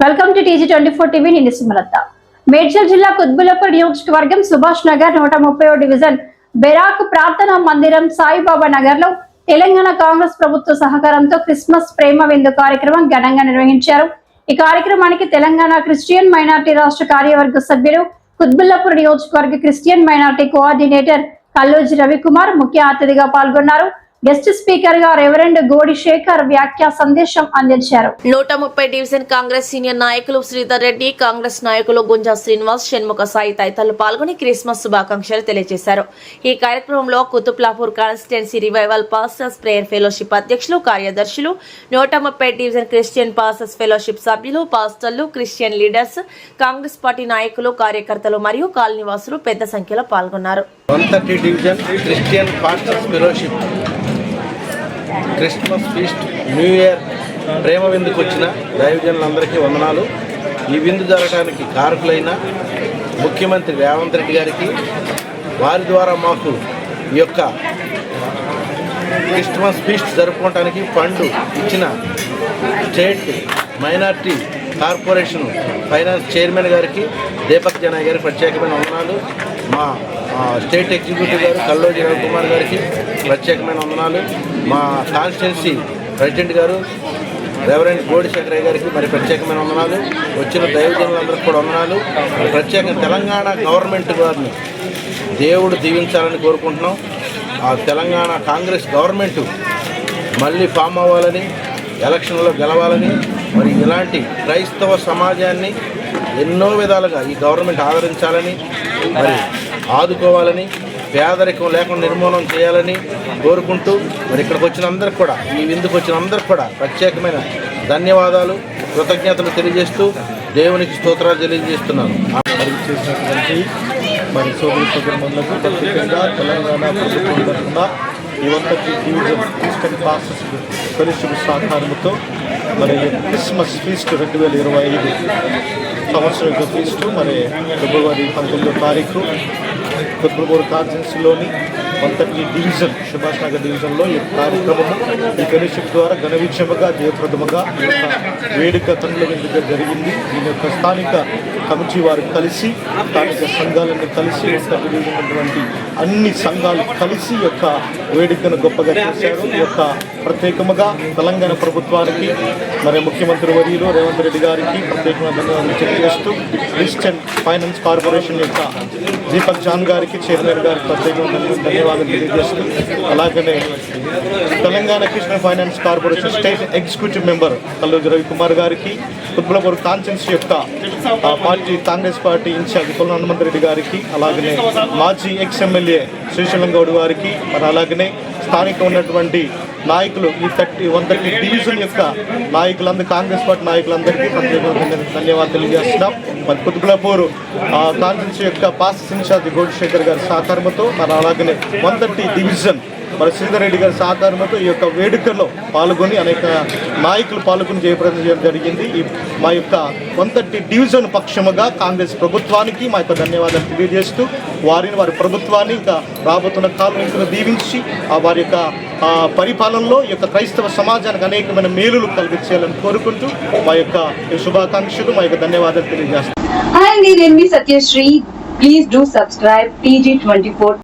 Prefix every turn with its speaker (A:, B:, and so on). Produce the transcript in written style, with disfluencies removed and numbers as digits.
A: Welcome to TG24 TV. నేను సుమలత. మేడ్చల్ జిల్లా కుత్బుల్లాపూర్ నియోజకవర్గం సుభాష్ నగర్ 130వ డివిజన్ బెరాక్ ప్రార్థనా మందిరం సాయిబాబా నగర్ లో తెలంగాణ కాంగ్రెస్ ప్రభుత్వ సహకారంతో క్రిస్మస్ ప్రేమ విందు కార్యక్రమం ఘనంగా నిర్వహించారు. ఈ కార్యక్రమానికి తెలంగాణ క్రిస్టియన్ మైనారిటీ రాష్ట్ర కార్యవర్గ సభ్యులు, కుత్బుల్లాపూర్ నియోజకవర్గ క్రిస్టియన్ మైనారిటీ కోఆర్డినేటర్ కల్లోజి రవికుమార్ ముఖ్య అతిథిగా పాల్గొన్నారు. గెస్ట్ స్పీకర్ గా రెవరెండ్ గోడి శేఖర్ వ్యాఖ్యా సందేశం అందించారు.
B: 130 డివిజన్ కాంగ్రెస్ సీనియర్ నాయకులు శ్రీధర్ రెడ్డి, కాంగ్రెస్ నాయకులు గుంజా శ్రీనివాస్, షణ్ముఖ సాయి తదితరులు పాల్గొని క్రిస్మస్ శుభాకాంక్షలు తెలియజేశారు. ఈ కార్యక్రమంలో Quthbullapur constituency revival pastors prayer fellowship అధ్యక్షులు, కార్యదర్శులు, 130 డివిజన్ క్రిస్టియన్ పాస్టర్స్ ఫెలోషిప్ సభ్యులు, పాస్టర్లు, క్రిస్టియన్ లీడర్స్, కాంగ్రెస్ పార్టీ నాయకులు, కార్యకర్తలు మరియు కాలనీవాసులు పెద్ద సంఖ్యలో పాల్గొన్నారు.
C: 130 division christian pastors fellowship christmas feast, new year ప్రేమ విందుకు వచ్చిన దైవజనులందరికీ వందనాలు. ఈ విందు జరగడానికి కారకులైన ముఖ్యమంత్రి రేవంత్ రెడ్డి గారికి, వారి ద్వారా మాకు ఈ యొక్క క్రిస్మస్ ఫీస్ట్ జరుపుకోవడానికి ఫండ్ ఇచ్చిన state minority corporation finance chairman గారికి, దీపక్ జనాయ్ గారికి ప్రత్యేకమైన వందనాలు. మా స్టేట్ ఎగ్జిక్యూటివ్ గారు కల్లోజి రవికుమార్ గారికి ప్రత్యేకమైన వందనాలు. మా కాన్స్టిట్యున్సీ ప్రెసిడెంట్ గారు రెవరెండ్ గోడి శేఖరయ్య గారికి మరి ప్రత్యేకమైన వందనాలు. వచ్చిన దైవజనులందరికీ కూడా వందనాలు. ప్రత్యేకంగా తెలంగాణ గవర్నమెంట్ గారిని దేవుడు దీవించాలని కోరుకుంటున్నాం. ఆ తెలంగాణ కాంగ్రెస్ గవర్నమెంట్ మళ్ళీ ఫామ్ అవ్వాలని, ఎలక్షన్లో గెలవాలని, మరి ఇలాంటి క్రైస్తవ సమాజాన్ని ఎన్నో విధాలుగా ఈ గవర్నమెంట్ ఆదరించాలని, మరి ఆదుకోవాలని, పేదరికం లేకుండా నిర్మూలన చేయాలని కోరుకుంటూ మరి ఇక్కడికి వచ్చిన అందరికి కూడా, ఈ విందుకు వచ్చిన అందరికి కూడా ప్రత్యేకమైన ధన్యవాదాలు, కృతజ్ఞతలు తెలియజేస్తూ దేవునికి స్తోత్రాలు తెలియజేస్తున్నాను.
D: చేసినటువంటి మరి సోదరులకు ప్రత్యేకంగా తెలంగాణ ప్రభుత్వం తరఫున ఈ 130 డివిజన్ క్రిస్టియన్ పాస్టర్స్ ఫెలోషిప్ సహకారంతో మరి క్రిస్మస్ ఫీస్ట్ 2025 సంవత్సరం యొక్క ఫీస్టు మరి ఫిబ్రవరి 19వ తారీఖు కుత్బుల్లాపూర్ కాన్స్టిట్యున్సీలోని 130 డివిజన్ సుభాష్ నగర్ డివిజన్లో ఈ కార్యక్రమము ఈ ఫెలోషిప్ ద్వారా ఘన విజయముగా, జయప్రదముగా ఈ యొక్క వేడుక కన్నుల విందుగా జరిగింది. దీని యొక్క స్థానిక కమిటీ వారు కలిసి, స్థానిక సంఘాలన్నీ కలిసి, 130 డివిజన్ ఉన్నటువంటి అన్ని సంఘాలు కలిసి ఈ యొక్క వేడుకను గొప్పగా చేశారు. ఈ యొక్క ప్రత్యేకముగా తెలంగాణ ప్రభుత్వానికి, మరి ముఖ్యమంత్రి వర్యులు రేవంత్ రెడ్డి గారికి ప్రత్యేకమైన ధన్యవాదాలు తెలియజేస్తూ, క్రిస్టియన్ ఫైనాన్స్ కార్పొరేషన్ యొక్క దీపక్ జాన్ గారికి, చైర్మన్ గారికి ప్రత్యేకమైన ధన్యవాదాలు తెలియజేస్తూ, అలాగనే Telangana christian finance corporation state executive member Kalloji Ravikumar గారికి, కుత్బుల్లాపూర్ కాన్స్టిట్యున్సీ యొక్క party Congress party incharge Kollu Hanumanth Reddy గారికి, అలాగనే మాజీ ఎమ్మెల్యే శ్రీశైలం గౌడ్ గారికి, మరి అలాగనే స్థానిక ఉన్నటువంటి నాయకులు ఈ 130 డివిజన్ యొక్క నాయకులందరూ, కాంగ్రెస్ పార్టీ నాయకులందరికీ ప్రత్యేకమైన ధన్యవాదాలు తెలియజేస్తున్నాం. మరి కుత్బుల్లాపూర్ కాన్స్టిట్యున్సీ యొక్క పాస్టర్స్ ఇన్ఛార్జ్ గోడి శేఖర్ గారి సహకారంతో, మరి అలాగనే 130 డివిజన్ మరి శ్రీధర్ రెడ్డి గారి సహకారంతో ఈ యొక్క వేడుకలో పాల్గొని అనేక నాయకులు పాల్గొని జయప్రదం చేయడం జరిగింది. మా యొక్క 130 డివిజన్ పక్షముగా కాంగ్రెస్ ప్రభుత్వానికి మా యొక్క ధన్యవాదాలు తెలియజేస్తూ, వారి ప్రభుత్వాన్ని ఇంకా రాబోతున్న కాలంలో దీవించి వారి యొక్క పరిపాలనలో ఈ యొక్క క్రైస్తవ సమాజానికి అనేకమైన మేలులు కలిగించాలని కోరుకుంటూ మా యొక్క శుభాకాంక్షలు, మా యొక్క ధన్యవాదాలు తెలియజేస్తాం.
E: హాయ్, నేను Satyasri. Please do subscribe TG24.